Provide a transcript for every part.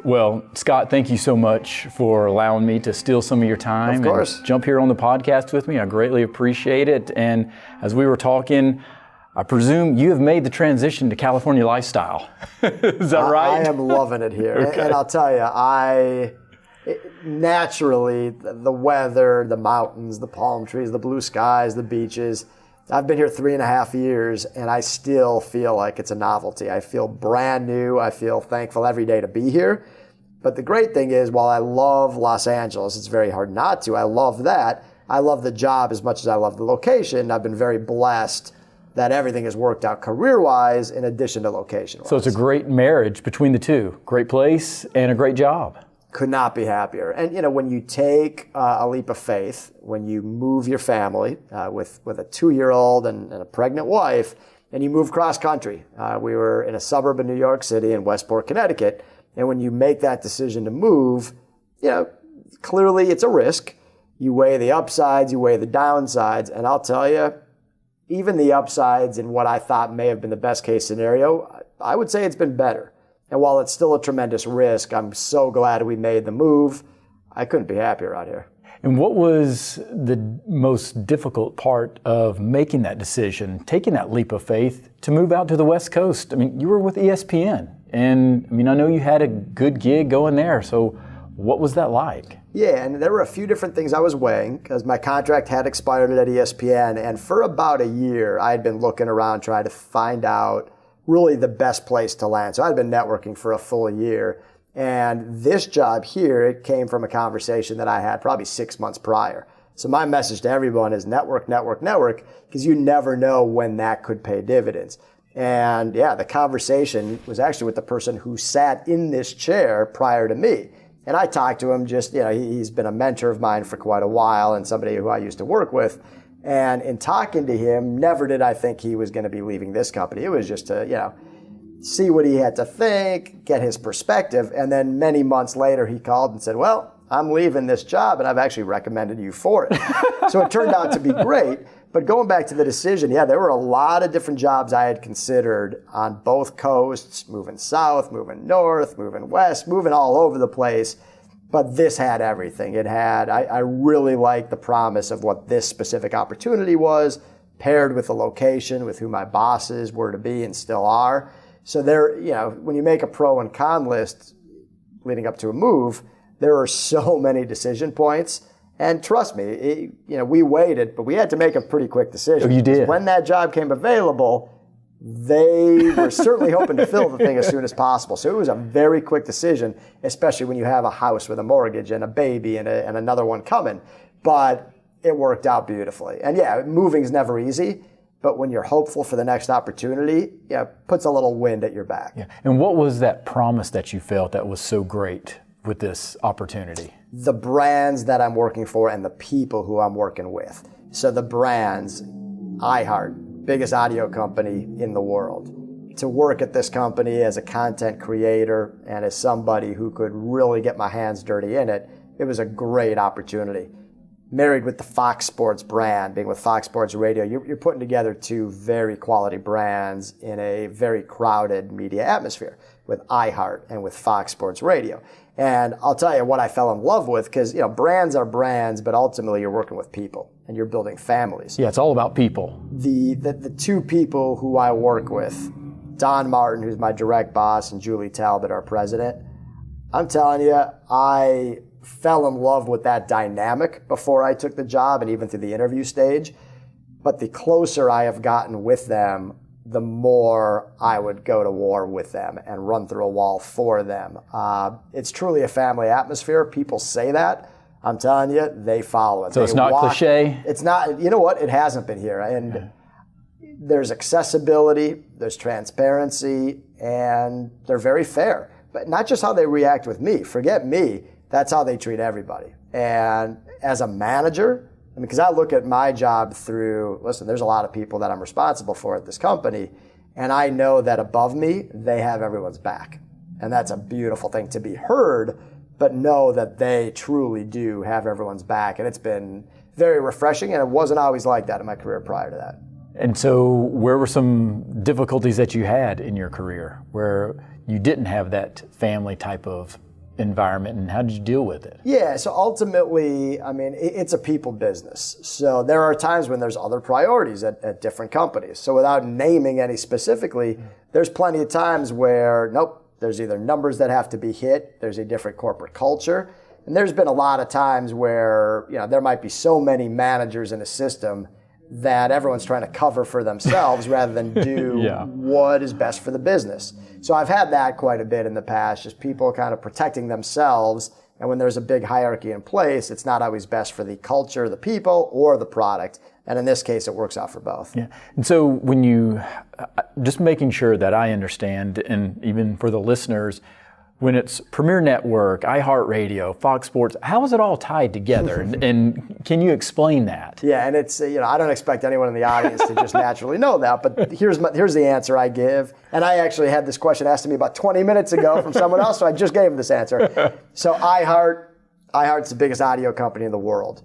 Well, Scott, thank you so much for allowing me to steal some of your time. Of course. And jump here on the podcast with me. I greatly appreciate it. And as we were talking, I presume you have made the transition to California lifestyle. Is that right? I am loving it here. Okay. And I'll tell you, naturally, the weather, the mountains, the palm trees, the blue skies, the beaches, I've been here 3.5 years, and I still feel like it's a novelty. I feel brand new. I feel thankful every day to be here. But the great thing is, while I love Los Angeles, it's very hard not to. I love that. I love the job as much as I love the location. I've been very blessed that everything has worked out career-wise in addition to location-wise. So it's a great marriage between the two. Great place and a great job. Could not be happier. And when you take a leap of faith, when you move your family with a 2-year-old and a pregnant wife, and you move cross country. We were in a suburb of New York City in Westport, Connecticut, and when you make that decision to move, clearly it's a risk. You weigh the upsides, you weigh the downsides, and I'll tell you, even the upsides in what I thought may have been the best case scenario, I would say it's been better. And while it's still a tremendous risk, I'm so glad we made the move. I couldn't be happier out here. And what was the most difficult part of making that decision, taking that leap of faith to move out to the West Coast? I mean, you were with ESPN, and I know you had a good gig going there. So what was that like? Yeah, and there were a few different things I was weighing because my contract had expired at ESPN, and for about a year, I had been looking around trying to find out really the best place to land. So I'd been networking for a full year. And this job here, it came from a conversation that I had probably 6 months prior. So my message to everyone is network, network, network, because you never know when that could pay dividends. And yeah, the conversation was actually with the person who sat in this chair prior to me. And I talked to him he's been a mentor of mine for quite a while and somebody who I used to work with. And in talking to him, never did I think he was going to be leaving this company. It was just to, see what he had to think, get his perspective. And then many months later, he called and said, well, I'm leaving this job, and I've actually recommended you for it. So it turned out to be great. But going back to the decision, there were a lot of different jobs I had considered on both coasts, moving south, moving north, moving west, moving all over the place. But this had everything. I really liked the promise of what this specific opportunity was, paired with the location, with who my bosses were to be and still are. So when you make a pro and con list leading up to a move, there are so many decision points. And trust me, we waited, but we had to make a pretty quick decision. Oh, you did? When that job came available, they were certainly hoping to fill the thing as soon as possible. So it was a very quick decision, especially when you have a house with a mortgage and a baby and another one coming. But it worked out beautifully. And moving's never easy, but when you're hopeful for the next opportunity, it puts a little wind at your back. Yeah. And what was that promise that you felt that was so great with this opportunity? The brands that I'm working for and the people who I'm working with. So the brands, iHeart, biggest audio company in the world. To work at this company as a content creator and as somebody who could really get my hands dirty in it, it was a great opportunity. Married with the Fox Sports brand, being with Fox Sports Radio, you're putting together two very quality brands in a very crowded media atmosphere with iHeart and with Fox Sports Radio. And I'll tell you what I fell in love with, because brands are brands, but ultimately you're working with people and you're building families. Yeah, it's all about people. The two people who I work with, Don Martin, who's my direct boss, and Julie Talbot, our president, I'm telling you, I fell in love with that dynamic before I took the job and even through the interview stage. But the closer I have gotten with them, the more I would go to war with them and run through a wall for them. It's truly a family atmosphere. People say that. I'm telling you, they follow it. So it's not cliche? It's not. You know what? It hasn't been here. And there's accessibility, there's transparency, and they're very fair. But not just how they react with me. Forget me. That's how they treat everybody. And as a manager, because I look at my job through, there's a lot of people that I'm responsible for at this company, and I know that above me, they have everyone's back. And that's a beautiful thing to be heard, but know that they truly do have everyone's back. And it's been very refreshing, and it wasn't always like that in my career prior to that. And so where were some difficulties that you had in your career where you didn't have that family type of environment, and how did you deal with it? Yeah, so ultimately, I mean, it's a people business. So there are times when there's other priorities at different companies. So without naming any specifically, there's plenty of times where, nope, there's either numbers that have to be hit, there's a different corporate culture, and there's been a lot of times where, there might be so many managers in a system that everyone's trying to cover for themselves rather than do what is best for the business. So I've had that quite a bit in the past, just people kind of protecting themselves. And when there's a big hierarchy in place, it's not always best for the culture, the people, or the product. And in this case, it works out for both. Yeah. And so when you, just making sure that I understand, and even for the listeners, when it's Premier Network, iHeart Radio, Fox Sports, how is it all tied together? And can you explain that? Yeah, and it's, I don't expect anyone in the audience to just naturally know that, but here's the answer I give. And I actually had this question asked to me about 20 minutes ago from someone else, so I just gave this answer. So iHeart's the biggest audio company in the world.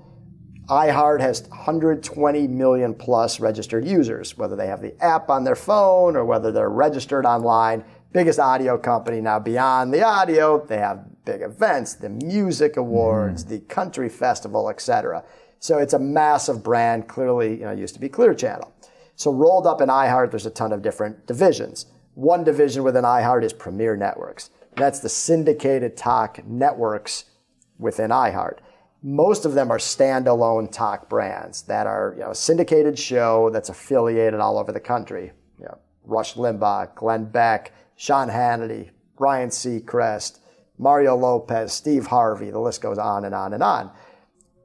iHeart has 120 million plus registered users, whether they have the app on their phone or whether they're registered online. Biggest audio company. Now, beyond the audio, they have big events, the music awards, the country festival, etc. So it's a massive brand. Clearly, it used to be Clear Channel. So rolled up in iHeart, there's a ton of different divisions. One division within iHeart is Premier Networks. That's the syndicated talk networks within iHeart. Most of them are standalone talk brands that are, a syndicated show that's affiliated all over the country. Rush Limbaugh, Glenn Beck, Sean Hannity, Ryan Seacrest, Mario Lopez, Steve Harvey, the list goes on and on and on.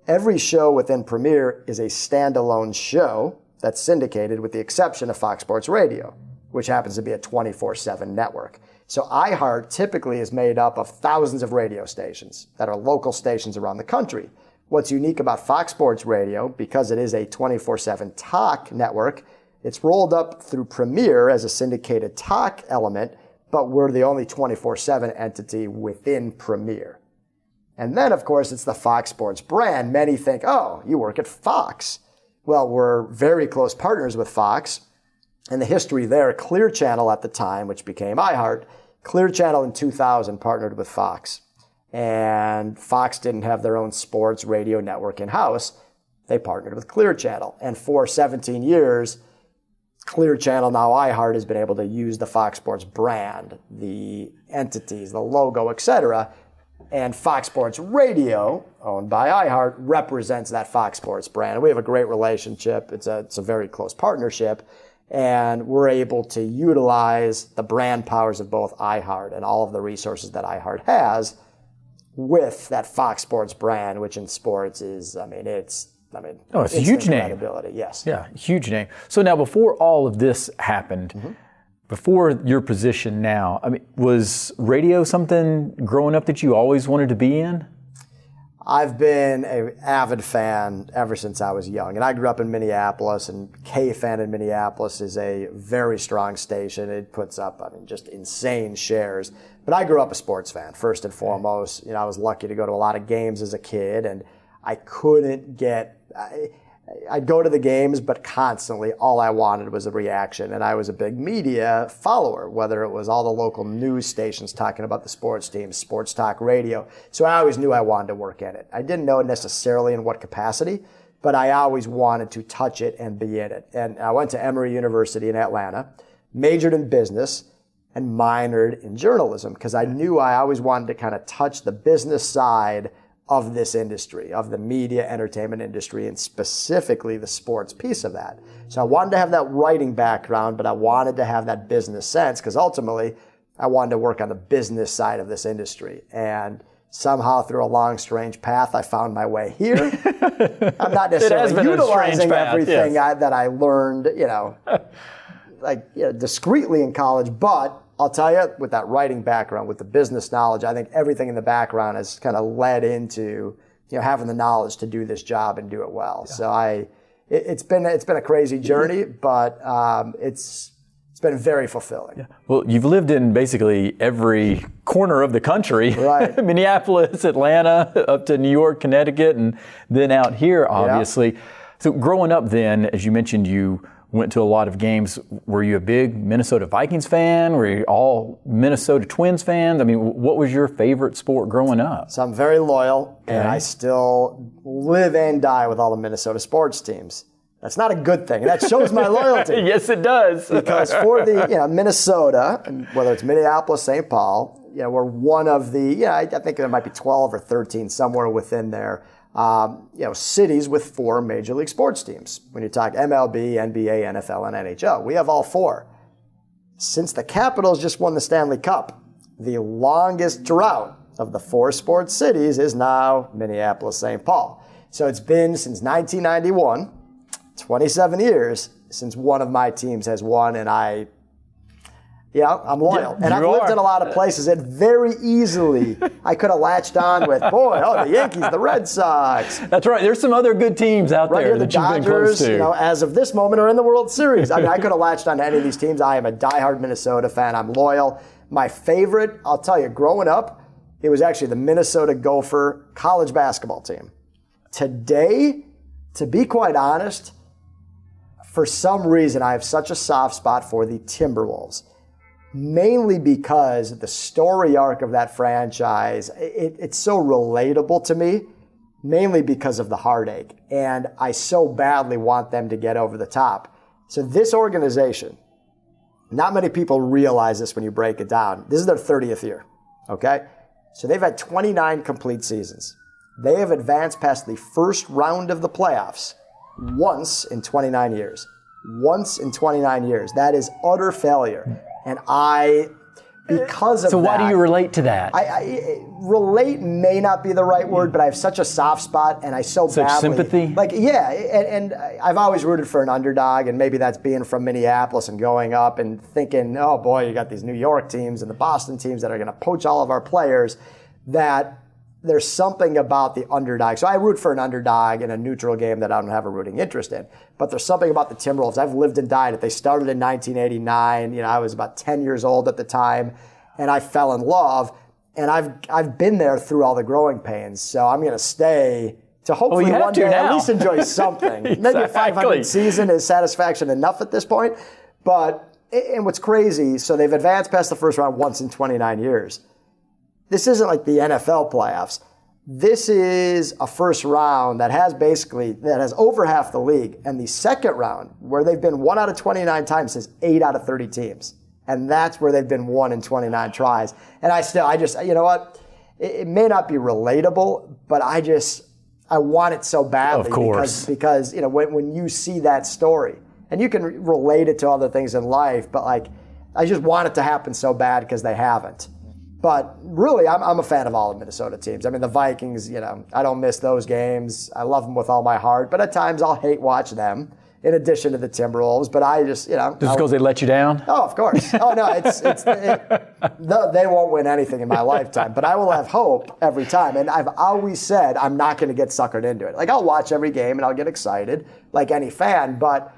Every show within Premier is a standalone show that's syndicated with the exception of Fox Sports Radio, which happens to be a 24/7 network. So iHeart typically is made up of thousands of radio stations that are local stations around the country. What's unique about Fox Sports Radio, because it is a 24/7 talk network, it's rolled up through Premier as a syndicated talk element, but we're the only 24/7 entity within Premier. And then, of course, it's the Fox Sports brand. Many think, oh, you work at Fox. Well, we're very close partners with Fox. And the history there, Clear Channel at the time, which became iHeart, Clear Channel in 2000 partnered with Fox. And Fox didn't have their own sports radio network in-house. They partnered with Clear Channel. And for 17 years, Clear Channel, now iHeart, has been able to use the Fox Sports brand, the entities, the logo, etc. And Fox Sports Radio, owned by iHeart, represents that Fox Sports brand. We have a great relationship. It's a very close partnership. And we're able to utilize the brand powers of both iHeart and all of the resources that iHeart has with that Fox Sports brand, which in sports is, it's a huge name. Yes. Yeah, huge name. So now, before all of this happened, before your position now, was radio something growing up that you always wanted to be in? I've been an avid fan ever since I was young. And I grew up in Minneapolis, and KFan in Minneapolis is a very strong station. It puts up, just insane shares. But I grew up a sports fan, first and foremost. I was lucky to go to a lot of games as a kid, and I couldn't get... I'd go to the games, but constantly all I wanted was a reaction. And I was a big media follower, whether it was all the local news stations talking about the sports teams, sports talk radio. So I always knew I wanted to work in it. I didn't know necessarily in what capacity, but I always wanted to touch it and be in it. And I went to Emory University in Atlanta, majored in business, and minored in journalism because I knew I always wanted to kind of touch the business side of this industry, of the media entertainment industry, and specifically the sports piece of that. So I wanted to have that writing background, but I wanted to have that business sense because ultimately I wanted to work on the business side of this industry. And somehow through a long, strange path, I found my way here. I'm not necessarily utilizing everything that I learned, discreetly in college, but I'll tell you, with that writing background, with the business knowledge, I think everything in the background has kind of led into, having the knowledge to do this job and do it well. Yeah. So it's been a crazy journey, but it's been very fulfilling. Yeah. Well, you've lived in basically every corner of the country, right? Minneapolis, Atlanta, up to New York, Connecticut, and then out here, obviously. Yeah. So growing up then, as you mentioned, you went to a lot of games. Were you a big Minnesota Vikings fan? Were you all Minnesota Twins fans? I mean, what was your favorite sport growing up? So I'm very loyal, and I still live and die with all the Minnesota sports teams. That's not a good thing. That shows my loyalty. Yes, it does. Because for the Minnesota, whether it's Minneapolis, St. Paul, we're one of the, I think there might be 12 or 13 somewhere within there, cities with 4 major league sports teams. When you talk MLB, NBA, NFL, and NHL, we have all 4. Since the Capitals just won the Stanley Cup, the longest drought of the 4 sports cities is now Minneapolis, St. Paul. So it's been since 1991, 27 years since one of my teams has won, and I'm loyal. And I've lived in a lot of places that very easily I could have latched on with, the Yankees, the Red Sox. That's right. There's some other good teams out there that you've been close to. The Dodgers, as of this moment, are in the World Series. I could have latched on to any of these teams. I am a diehard Minnesota fan. I'm loyal. My favorite, I'll tell you, growing up, it was actually the Minnesota Gopher college basketball team. Today, to be quite honest, for some reason, I have such a soft spot for the Timberwolves. Mainly because the story arc of that franchise, it's so relatable to me, mainly because of the heartache. And I so badly want them to get over the top. So this organization, not many people realize this when you break it down. This is their 30th year, okay? So they've had 29 complete seasons. They have advanced past the first round of the playoffs once in 29 years. Once in 29 years. That is utter failure. And because of that... So why do you relate to that? Relate may not be the right word, but I have such a soft spot, and I such sympathy? And I've always rooted for an underdog, and maybe that's being from Minneapolis and going up and thinking, oh boy, you got these New York teams and the Boston teams that are going to poach all of our players, that there's something about the underdog. So I root for an underdog in a neutral game that I don't have a rooting interest in. But there's something about the Timberwolves. I've lived and died it. They started in 1989. I was about 10 years old at the time, and I fell in love. And I've been there through all the growing pains. So I'm going to stay to hopefully one day at least enjoy something. Exactly. Maybe a 500 season is satisfaction enough at this point. And what's crazy, so they've advanced past the first round once in 29 years. This isn't like the NFL playoffs. This is a first round that has over half the league. And the second round, where they've been 1 out of 29 times, is 8 out of 30 teams. And that's where they've been 1 in 29 tries. And I just, you know what? It may not be relatable, but I want it so badly. Of course. Because when you see that story, and you can relate it to other things in life, but I just want it to happen so bad because they haven't. But really, I'm a fan of all the Minnesota teams. I mean, the Vikings, I don't miss those games. I love them with all my heart. But at times, I'll hate watch them, in addition to the Timberwolves. But I just, Just because they let you down? Oh, of course. Oh, no, they won't win anything in my lifetime. But I will have hope every time. And I've always said I'm not going to get suckered into it. I'll watch every game and I'll get excited, like any fan. But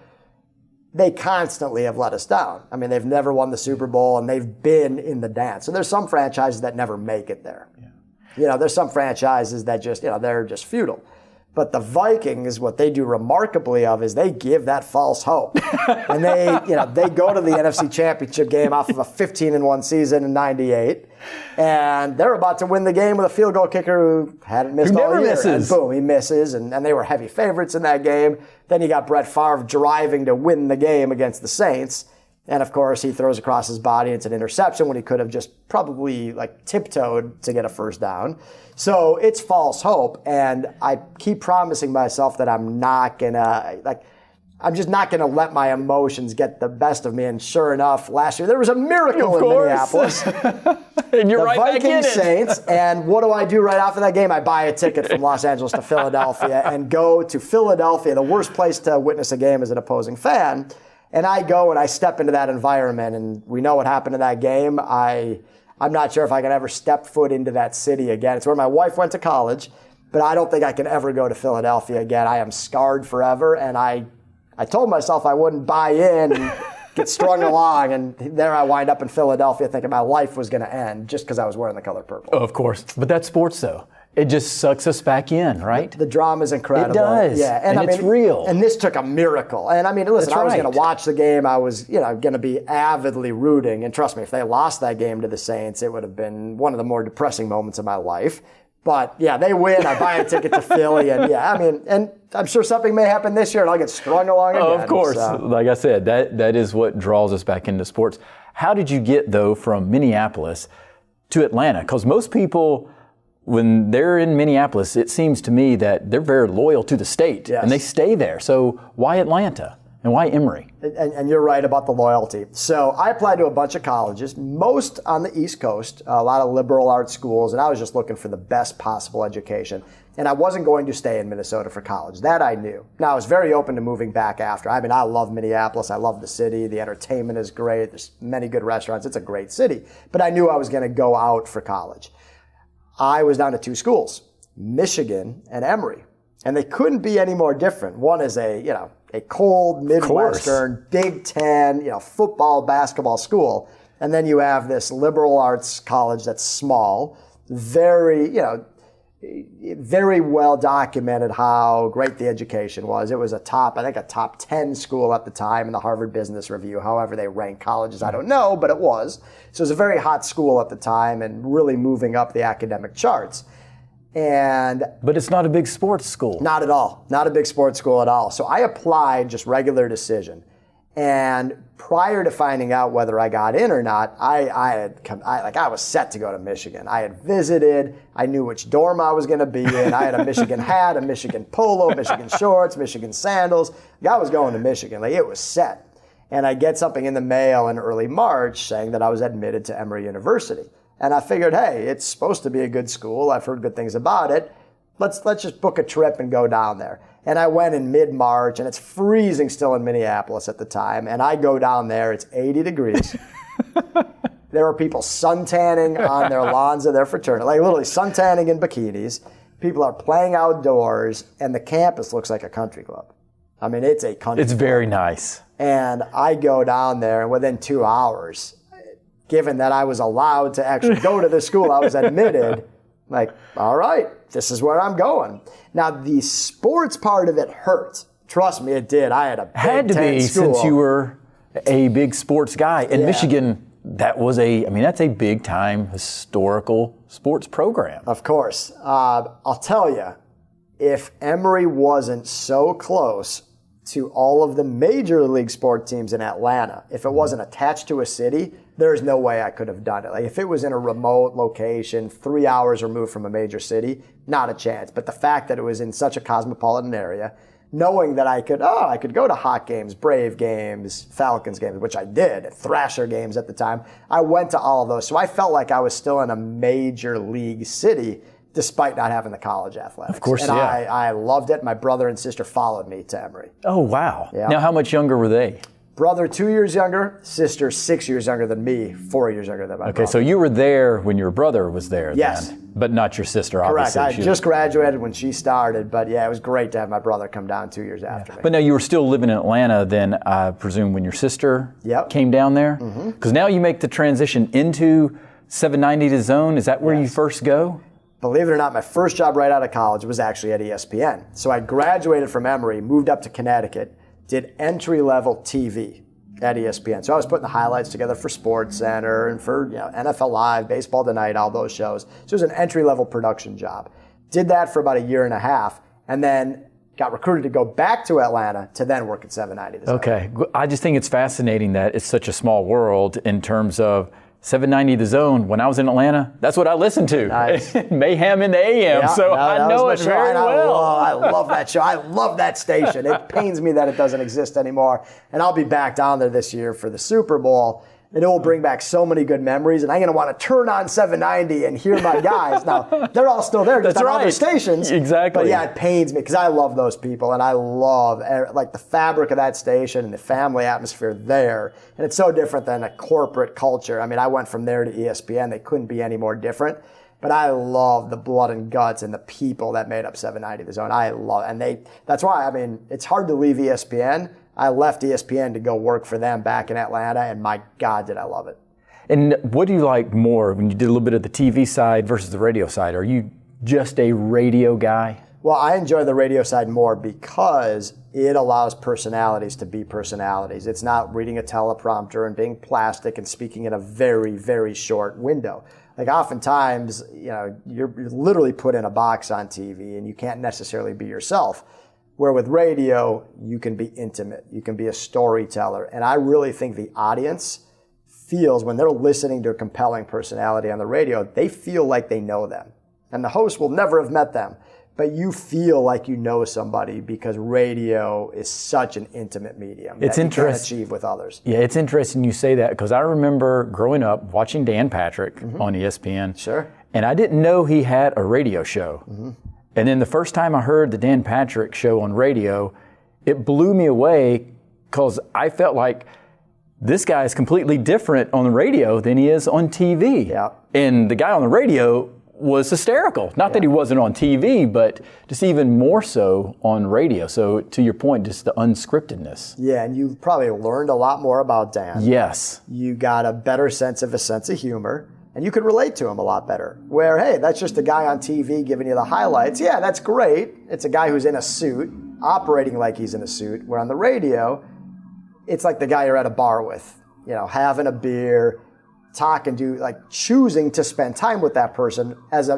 they constantly have let us down. I mean, they've never won the Super Bowl, and they've been in the dance. So there's some franchises that never make it there. Yeah. There's some franchises that just, they're just futile. But the Vikings, what they do remarkably of is they give that false hope. And they go to the NFC Championship game off of a 15-1 season in 98. And they're about to win the game with a field goal kicker who hadn't missed all year. Misses. And boom, he misses. And they were heavy favorites in that game. Then you got Brett Favre driving to win the game against the Saints. And, of course, he throws across his body. It's an interception when he could have just probably tiptoed to get a first down. So it's false hope. And I keep promising myself that I'm not going to, I'm just not going to let my emotions get the best of me. And sure enough, last year there was a miracle in Minneapolis. And you're the right Vikings, back in it. Saints. And what do I do right after that game? I buy a ticket from Los Angeles to Philadelphia and go to Philadelphia. The worst place to witness a game as an opposing fan. And I go and I step into that environment, and we know what happened in that game. I'm not sure if I can ever step foot into that city again. It's where my wife went to college, but I don't think I can ever go to Philadelphia again. I am scarred forever, and I told myself I wouldn't buy in and get strung along, and there I wind up in Philadelphia thinking my life was going to end just because I was wearing the color purple. Of course. But that's sports, though. It just sucks us back in, right? The drama is incredible. It does. Yeah, and it's real. And this took a miracle. And I mean, listen, That's I was right. going to watch the game. I was, going to be avidly rooting. And trust me, if they lost that game to the Saints, it would have been one of the more depressing moments of my life. But yeah, they win. I buy a ticket to Philly, and yeah, I mean, and I'm sure something may happen this year, and I'll get strung along again. Of course, so. Like I said, that is what draws us back into sports. How did you get though from Minneapolis to Atlanta? Because most people, when they're in Minneapolis, it seems to me that they're very loyal to the state, yes. and they stay there. So why Atlanta? And why Emory? And you're right about the loyalty. So I applied to a bunch of colleges, most on the East Coast, a lot of liberal arts schools, and I was just looking for the best possible education. And I wasn't going to stay in Minnesota for college. That I knew. Now, I was very open to moving back after. I mean, I love Minneapolis. I love the city. The entertainment is great. There's many good restaurants. It's a great city. But I knew I was going to go out for college. I was down to two schools, Michigan and Emory. And they couldn't be any more different. One is a cold Midwestern, Big Ten, football, basketball school. And then you have this liberal arts college that's small, very well documented how great the education was. It was a top 10 school at the time in the Harvard Business Review. However they rank colleges, I don't know, but it was. So it was a very hot school at the time and really moving up the academic charts. But it's not a big sports school. Not at all. Not a big sports school at all. So I applied, just regular decision. And prior to finding out whether I got in or not, I was set to go to Michigan. I had visited. I knew which dorm I was going to be in. I had a Michigan hat, a Michigan polo, Michigan shorts, Michigan sandals. I was going to Michigan. It was set. And I get something in the mail in early March saying that I was admitted to Emory University. And I figured, hey, it's supposed to be a good school. I've heard good things about it. Let's just book a trip and go down there. And I went in mid-March, and it's freezing still in Minneapolis at the time. And I go down there. It's 80 degrees. There were people suntanning on their lawns of their fraternity, literally suntanning in bikinis. People are playing outdoors, and the campus looks like a country club. I mean, it's a country club. It's very nice. And I go down there, and within 2 hours, given that I was allowed to actually go to the school I was admitted, all right, this is where I'm going. Now, the sports part of it hurt. Trust me, it did. I had a Big Had to Ten be school. since you were a big sports guy. In Michigan, that's a big time historical sports program. Of course. I'll tell you, if Emory wasn't so close to all of the major league sport teams in Atlanta, if it wasn't attached to a city, there's no way I could have done it. If it was in a remote location, 3 hours removed from a major city, not a chance. But the fact that it was in such a cosmopolitan area, knowing that I could go to Hawk games, Brave games, Falcons games, which I did, Thrasher games at the time. I went to all of those. So I felt like I was still in a major league city, despite not having the college athletics. Of course, and I loved it. My brother and sister followed me to Emory. Oh, wow. Yeah. Now, how much younger were they? Brother 2 years younger, sister 6 years younger than me, 4 years younger than my brother. Okay, so you were there when your brother was there Yes. then, but not your sister, Correct. obviously. I just graduated when she started, but yeah, it was great to have my brother come down 2 years after me. But now you were still living in Atlanta then, I presume, when your sister came down there? Because now you make the transition into 790 The Zone. Is that where you first go? Believe it or not, my first job right out of college was actually at ESPN. So I graduated from Emory, moved up to Connecticut, did entry-level TV at ESPN. So I was putting the highlights together for SportsCenter and for NFL Live, Baseball Tonight, all those shows. So it was an entry-level production job. Did that for about a year and a half, and then got recruited to go back to Atlanta to then work at 790. Okay. I just think it's fascinating that it's such a small world in terms of 790 The Zone. When I was in Atlanta, that's what I listened to. Nice. Mayhem in the AM. I know it very well. I love that show. I love that station. It pains me that it doesn't exist anymore. And I'll be back down there this year for the Super Bowl. And it will bring back so many good memories. And I'm going to want to turn on 790 and hear my guys. Now, they're all still there just on other stations. Exactly. But yeah, it pains me because I love those people. And I love the fabric of that station and the family atmosphere there. And it's so different than a corporate culture. I mean, I went from there to ESPN. They couldn't be any more different. But I love the blood and guts and the people that made up 790 The Zone. That's why, it's hard to leave ESPN. I left ESPN to go work for them back in Atlanta, and my God, did I love it. And what do you like more when you did a little bit of the TV side versus the radio side? Are you just a radio guy? Well, I enjoy the radio side more because it allows personalities to be personalities. It's not reading a teleprompter and being plastic and speaking in a very, very short window. Like oftentimes, you're literally put in a box on TV and you can't necessarily be yourself. Where with radio, you can be intimate. You can be a storyteller. And I really think the audience feels, when they're listening to a compelling personality on the radio, they feel like they know them. And the host will never have met them. But you feel like you know somebody because radio is such an intimate medium that you can't achieve with others. Yeah, it's interesting you say that because I remember growing up watching Dan Patrick on ESPN. Sure. And I didn't know he had a radio show. And then the first time I heard the Dan Patrick show on radio, it blew me away because I felt like this guy is completely different on the radio than he is on TV. Yeah. And the guy on the radio was hysterical. Not that he wasn't on TV, but just even more so on radio. So to your point, just the unscriptedness. Yeah, and you probably learned a lot more about Dan. Yes. You got a better sense of humor, and you could relate to him a lot better. Where, hey, that's just a guy on TV giving you the highlights. Yeah, that's great. It's a guy who's in a suit, operating like he's in a suit. Where on the radio, it's like the guy you're at a bar with, having a beer, talking to, choosing to spend time with that person as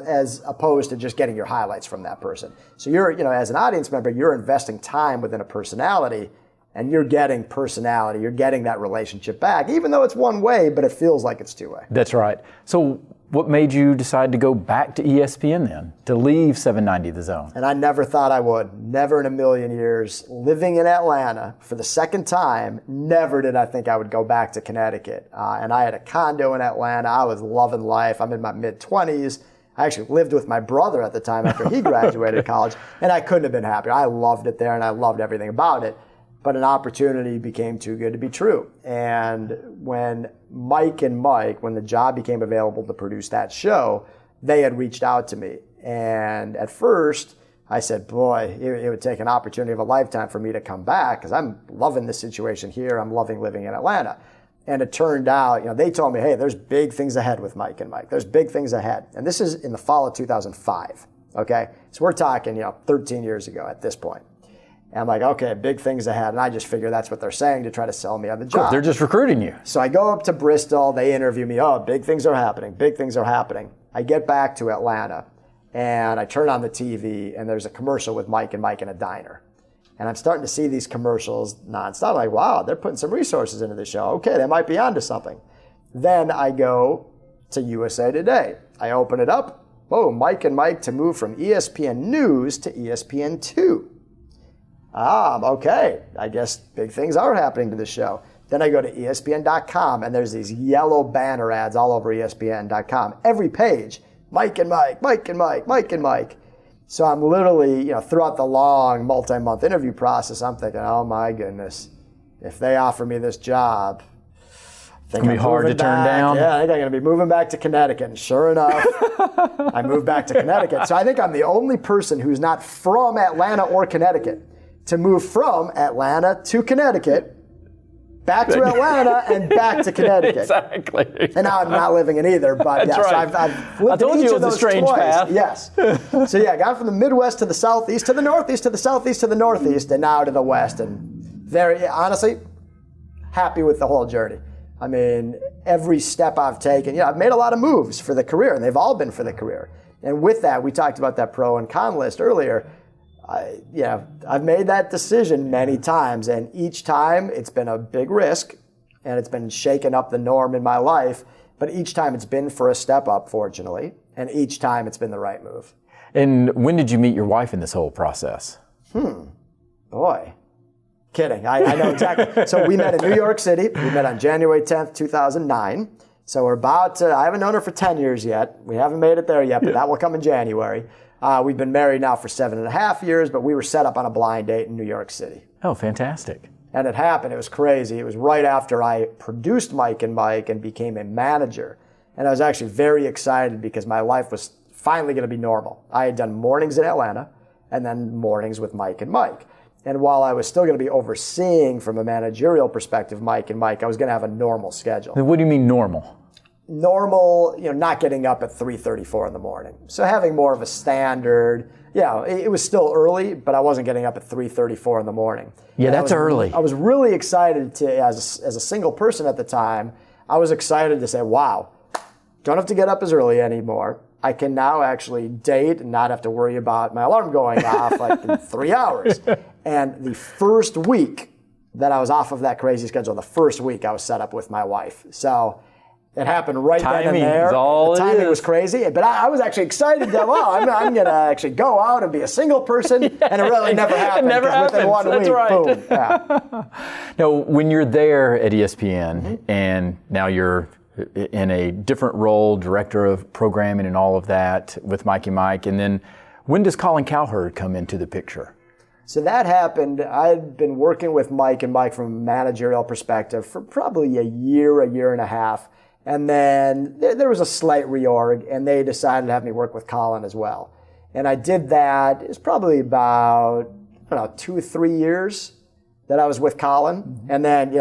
opposed to just getting your highlights from that person. So you're, as an audience member, you're investing time within a personality and you're getting personality. You're getting that relationship back, even though it's one way, but it feels like it's two way. That's right. So what made you decide to go back to ESPN then, to leave 790 The Zone? And I never thought I would. Never in a million years. Living in Atlanta for the second time, never did I think I would go back to Connecticut. And I had a condo in Atlanta. I was loving life. I'm in my mid-20s. I actually lived with my brother at the time after he graduated college, and I couldn't have been happier. I loved it there, and I loved everything about it. But an opportunity became too good to be true. And when when the job became available to produce that show, they had reached out to me. And at first, I said, boy, it would take an opportunity of a lifetime for me to come back because I'm loving this situation here. I'm loving living in Atlanta. And it turned out, they told me, hey, there's big things ahead with Mike and Mike. There's big things ahead. And this is in the fall of 2005, okay? So we're talking, 13 years ago at this point. And I'm like, okay, big things ahead. And I just figure that's what they're saying to try to sell me on the job. They're just recruiting you. So I go up to Bristol. They interview me. Oh, big things are happening. Big things are happening. I get back to Atlanta, and I turn on the TV, and there's a commercial with Mike and Mike in a diner. And I'm starting to see these commercials nonstop. I'm like, wow, they're putting some resources into the show. Okay, they might be onto something. Then I go to USA Today. I open it up. Whoa, Mike and Mike to move from ESPN News to ESPN2. Okay, I guess big things are happening to the show. Then I go to ESPN.com, and there's these yellow banner ads all over ESPN.com. Every page, Mike and Mike, Mike and Mike, Mike and Mike. So I'm literally, throughout the long multi-month interview process, I'm thinking, oh my goodness, if they offer me this job, it's going to be hard to turn down. Yeah, I think I'm going to be moving back to Connecticut. And sure enough, I moved back to Connecticut. So I think I'm the only person who's not from Atlanta or Connecticut to move from Atlanta to Connecticut, back to Atlanta, and back to Connecticut. Exactly. And now I'm not living in either, but that's right. So I've lived I told in each you of it was those a strange twice. path. Yes. So yeah, I got from the Midwest to the Southeast to the Northeast to the Southeast to the Northeast, and now to the West. And very, honestly, happy with the whole journey. I mean, every step I've taken, I've made a lot of moves for the career, and they've all been for the career. And with that, we talked about that pro and con list earlier. I've made that decision many times, and each time it's been a big risk, and it's been shaking up the norm in my life, but each time it's been for a step up, fortunately, and each time it's been the right move. And when did you meet your wife in this whole process? Boy. Kidding. I know exactly. So we met in New York City. We met on January 10th, 2009. So we're about to, I haven't known her for 10 years yet. We haven't made it there yet, but that will come in January. We've been married now for 7.5 years, but we were set up on a blind date in New York City. Oh, fantastic. And it happened. It was crazy. It was right after I produced Mike and Mike and became a manager. And I was actually very excited because my life was finally going to be normal. I had done mornings in Atlanta and then mornings with Mike and Mike. And while I was still going to be overseeing from a managerial perspective Mike and Mike, I was going to have a normal schedule. What do you mean normal? normal, not getting up at 3:34 in the morning. So having more of a standard, it was still early, but I wasn't getting up at 3:34 in the morning. Yeah, that's early. I was really excited to, as a single person at the time, I was excited to say, wow, don't have to get up as early anymore. I can now actually date and not have to worry about my alarm going off like in 3 hours. And the first week that I was off of that crazy schedule, the first week I was set up with my wife. So it happened right then and there. The timing was crazy, but I was actually excited that, I'm going to actually go out and be a single person, and it really never happened. It never happened. Within 1 That's week, right. boom. Yeah. Now, when you're there at ESPN, and now you're in a different role, director of programming and all of that with Mikey Mike, and then when does Colin Cowherd come into the picture? So that happened. I'd been working with Mike and Mike from a managerial perspective for probably a year and a half. And then there was a slight reorg, and they decided to have me work with Colin as well. And I did that. It was probably about, 2 or 3 years that I was with Colin. And then,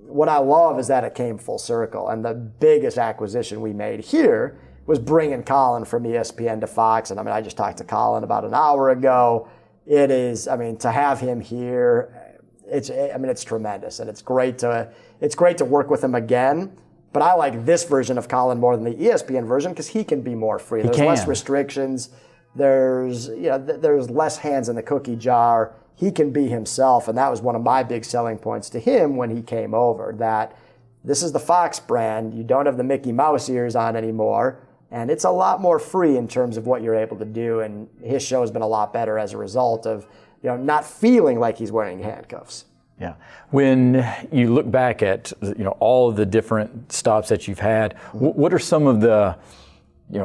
what I love is that it came full circle. And the biggest acquisition we made here was bringing Colin from ESPN to Fox. And I just talked to Colin about an hour ago. It is, to have him here, it's tremendous. And it's great to work with him again. But I like this version of Colin more than the ESPN version because he can be more free. There's less restrictions. There's less hands in the cookie jar. He can be himself, and that was one of my big selling points to him when he came over, that this is the Fox brand. You don't have the Mickey Mouse ears on anymore, and it's a lot more free in terms of what you're able to do, and his show has been a lot better as a result of not feeling like he's wearing handcuffs. Yeah. When you look back at all of the different stops that you've had, what are some of the,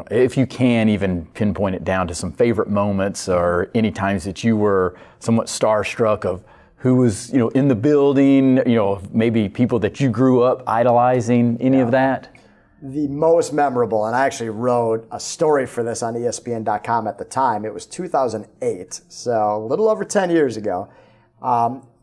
if you can even pinpoint it down to some favorite moments or any times that you were somewhat starstruck of who was in the building, maybe people that you grew up idolizing, any of that? The most memorable, and I actually wrote a story for this on ESPN.com at the time. It was 2008, so a little over 10 years ago.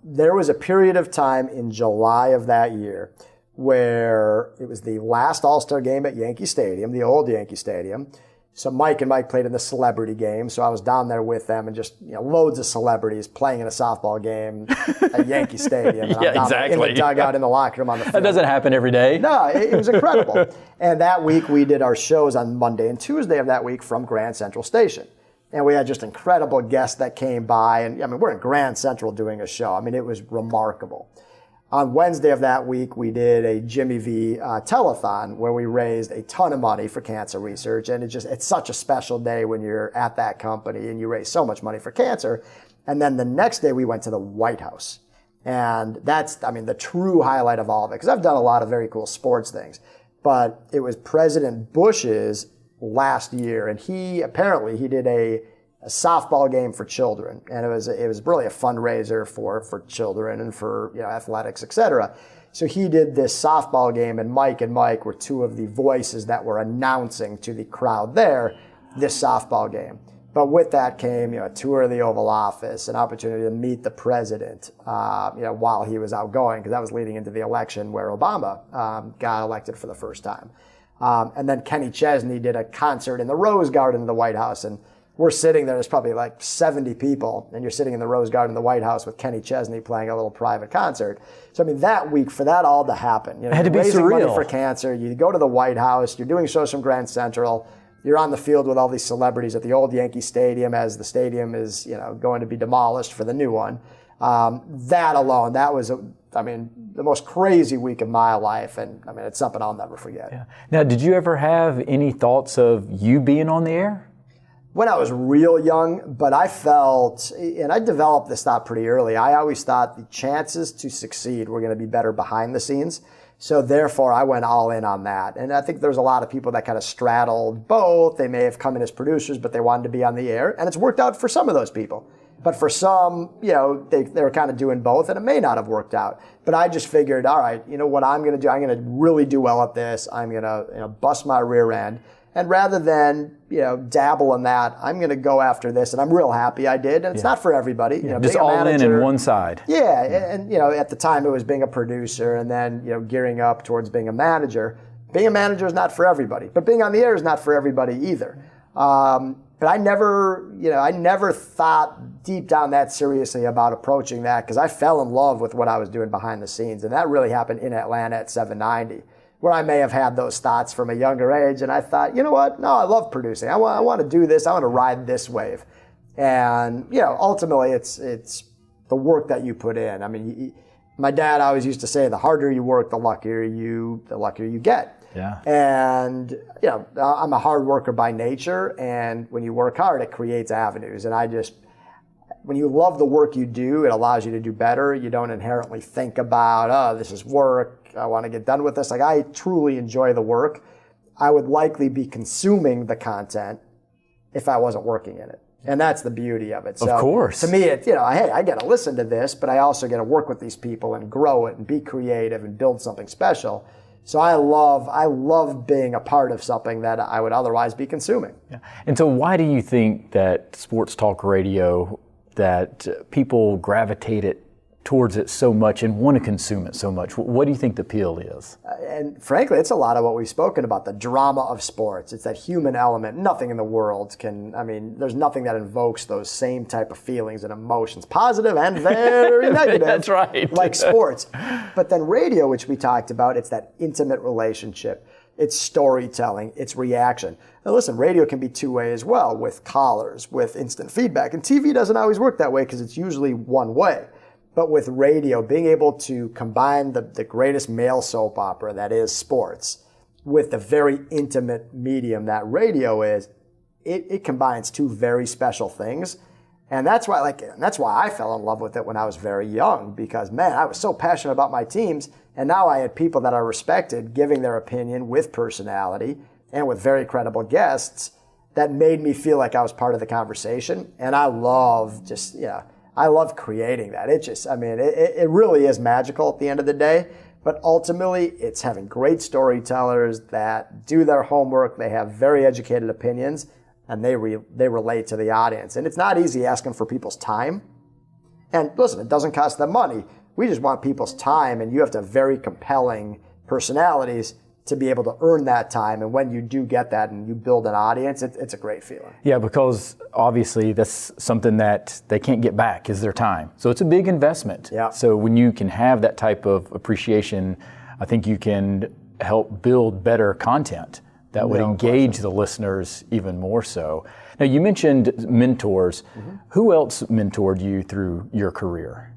There was a period of time in July of that year where it was the last All-Star game at Yankee Stadium, the old Yankee Stadium. So Mike and Mike played in the celebrity game, so I was down there with them and just loads of celebrities playing in a softball game at Yankee Stadium. And Yeah, I'm down in the dugout in the locker room on the field. That doesn't happen every day. No, it was incredible. And that week we did our shows on Monday and Tuesday of that week from Grand Central Station. And we had just incredible guests that came by. And we're in Grand Central doing a show. It was remarkable. On Wednesday of that week, we did a Jimmy V telethon where we raised a ton of money for cancer research. And it's such a special day when you're at that company and you raise so much money for cancer. And then the next day we went to the White House. And that's, the true highlight of all of it. Because I've done a lot of very cool sports things. But it was President Bush's last year, and he did a softball game for children, and it was really a fundraiser for children and for athletics, etc. So he did this softball game, and Mike were two of the voices that were announcing to the crowd there this softball game. But with that came a tour of the Oval Office, an opportunity to meet the president while he was outgoing, because that was leading into the election where Obama got elected for the first time. And then Kenny Chesney did a concert in the Rose Garden of the White House. And we're sitting there, there's probably like 70 people, and you're sitting in the Rose Garden of the White House with Kenny Chesney playing a little private concert. So, that week, for that all to happen, it had to be raising surreal. money for cancer, you go to the White House, you're doing shows from Grand Central, you're on the field with all these celebrities at the old Yankee Stadium as the stadium is, going to be demolished for the new one. That alone, that was the most crazy week of my life, and it's something I'll never forget. Yeah. Now, did you ever have any thoughts of you being on the air? When I was real young, but I felt, and I developed this thought pretty early, I always thought the chances to succeed were going to be better behind the scenes. So therefore, I went all in on that. And I think there's a lot of people that kind of straddled both. They may have come in as producers, but they wanted to be on the air. And it's worked out for some of those people. But for some, they were kind of doing both, and it may not have worked out. But I just figured, all right, what I'm going to do? I'm going to really do well at this. I'm going to bust my rear end. And rather than, dabble in that, I'm going to go after this. And I'm real happy I did. And it's not for everybody. Just all in one side. Yeah. And at the time it was being a producer and then, gearing up towards being a manager. Being a manager is not for everybody, but being on the air is not for everybody either. But I never thought deep down that seriously about approaching that because I fell in love with what I was doing behind the scenes. And that really happened in Atlanta at 790, where I may have had those thoughts from a younger age. And I thought, you know what? No, I love producing. I want to do this. I want to ride this wave. And, ultimately it's the work that you put in. I mean, my dad always used to say, the harder you work, the luckier you get. Yeah. And, I'm a hard worker by nature, and when you work hard, it creates avenues. And when you love the work you do, it allows you to do better. You don't inherently think about, oh, this is work, I want to get done with this. Like, I truly enjoy the work. I would likely be consuming the content if I wasn't working in it. And that's the beauty of it. So of course. To me, it's, hey, I get to listen to this, but I also get to work with these people and grow it and be creative and build something special. So I love being a part of something that I would otherwise be consuming. Yeah. And so why do you think that sports talk radio, that people gravitate towards it so much and want to consume it so much? What do you think the appeal is? And frankly, it's a lot of what we've spoken about, the drama of sports. It's that human element. Nothing in the world there's nothing that invokes those same type of feelings and emotions, positive and very negative. That's right. Like sports. But then radio, which we talked about, it's that intimate relationship. It's storytelling. It's reaction. Now listen, radio can be two-way as well, with callers, with instant feedback. And TV doesn't always work that way because it's usually one way. But with radio, being able to combine the greatest male soap opera that is sports with the very intimate medium that radio is, it combines two very special things. And that's why I fell in love with it when I was very young, because man, I was so passionate about my teams, and now I had people that I respected giving their opinion with personality and with very credible guests that made me feel like I was part of the conversation. And I love creating that. It really is magical at the end of the day. But ultimately, it's having great storytellers that do their homework. They have very educated opinions, and they relate to the audience. And it's not easy asking for people's time. And listen, it doesn't cost them money. We just want people's time, and you have to have very compelling personalities to be able to earn that time. And when you do get that and you build an audience, it's a great feeling. Yeah, because obviously that's something that they can't get back is their time. So it's a big investment. Yeah. So when you can have that type of appreciation, I think you can help build better content that would engage the listeners even more so. Now, you mentioned mentors. Mm-hmm. Who else mentored you through your career?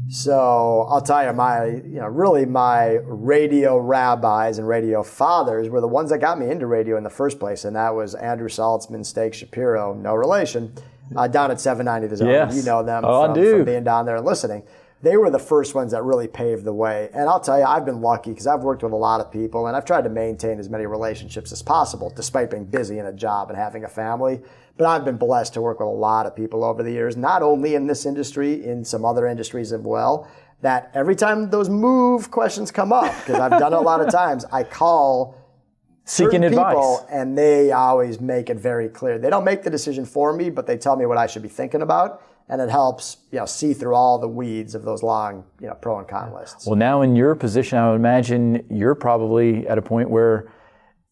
So I'll tell you, my radio rabbis and radio fathers were the ones that got me into radio in the first place, and that was Andrew Saltzman, Steak Shapiro, no relation, down at 790 The Zone. Yes. You know them from being down there and listening. They were the first ones that really paved the way. And I'll tell you, I've been lucky because I've worked with a lot of people, and I've tried to maintain as many relationships as possible, despite being busy in a job and having a family. But I've been blessed to work with a lot of people over the years, not only in this industry, in some other industries as well, that every time those move questions come up, because I've done it a lot of times, I call seeking advice, people, and they always make it very clear. They don't make the decision for me, but they tell me what I should be thinking about. And it helps, see through all the weeds of those long, pro and con lists. Well, now in your position, I would imagine you're probably at a point where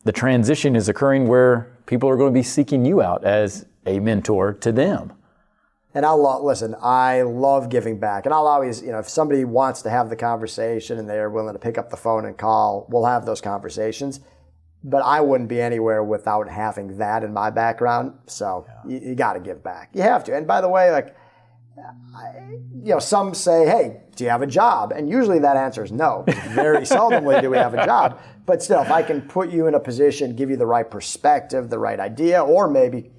the transition is occurring where people are going to be seeking you out as a mentor to them. And I love giving back. And I'll always, if somebody wants to have the conversation and they're willing to pick up the phone and call, we'll have those conversations. But I wouldn't be anywhere without having that in my background. So you got to give back. You have to. And by the way, some say, hey, do you have a job? And usually that answer is no. Very seldomly do we have a job. But still, if I can put you in a position, give you the right perspective, the right idea, or maybe,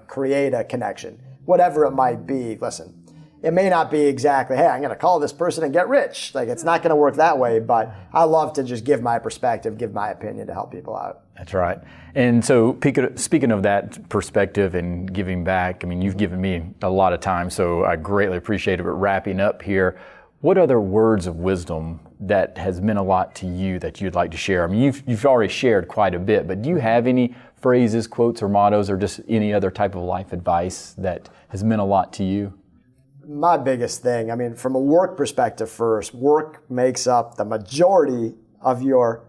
create a connection, whatever it might be, listen, it may not be exactly, hey, I'm going to call this person and get rich. It's not going to work that way, but I love to just give my perspective, give my opinion to help people out. That's right. And so speaking of that perspective and giving back, you've given me a lot of time, so I greatly appreciate it. But wrapping up here, what other words of wisdom that has meant a lot to you that you'd like to share? You've already shared quite a bit, but do you have any phrases, quotes, or mottos, or just any other type of life advice that has meant a lot to you? My biggest thing, from a work perspective first, work makes up the majority of your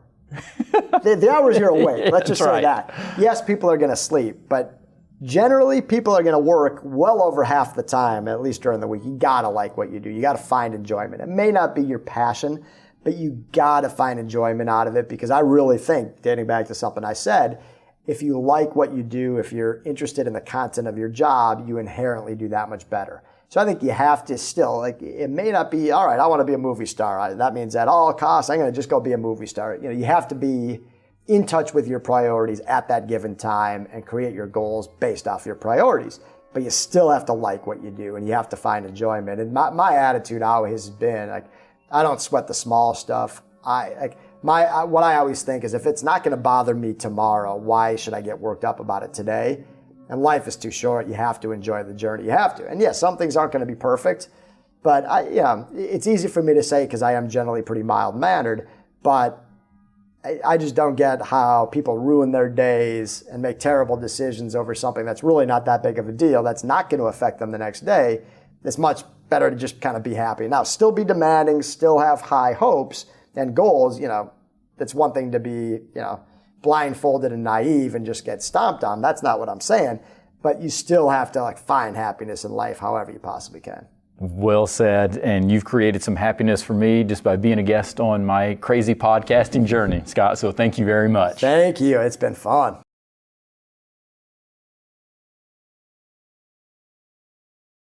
the hours you're awake. Let's just say right. that. Yes, people are going to sleep, but generally people are going to work well over half the time, at least during the week. You got to like what you do. You got to find enjoyment. It may not be your passion, but you got to find enjoyment out of it, because I really think, dating back to something I said, if you like what you do, if you're interested in the content of your job, you inherently do that much better. So I think you have to still, like, it may not be, all right, I want to be a movie star. That means at all costs, I'm going to just go be a movie star. You know, you have to be in touch with your priorities at that given time and create your goals based off your priorities. But you still have to like what you do, and you have to find enjoyment. And my attitude always has been, like, I don't sweat the small stuff. What I always think is, if it's not going to bother me tomorrow, why should I get worked up about it today? And life is too short. You have to enjoy the journey. You have to. And yes, some things aren't going to be perfect, but it's easy for me to say because I am generally pretty mild-mannered, but I just don't get how people ruin their days and make terrible decisions over something that's really not that big of a deal, that's not going to affect them the next day. It's much better to just kind of be happy. Now, still be demanding, still have high hopes and goals. You know, it's one thing to be, blindfolded and naive and just get stomped on. That's not what I'm saying. But you still have to, like, find happiness in life however you possibly can. Well said. And you've created some happiness for me just by being a guest on my crazy podcasting journey, Scott. So thank you very much. Thank you. It's been fun.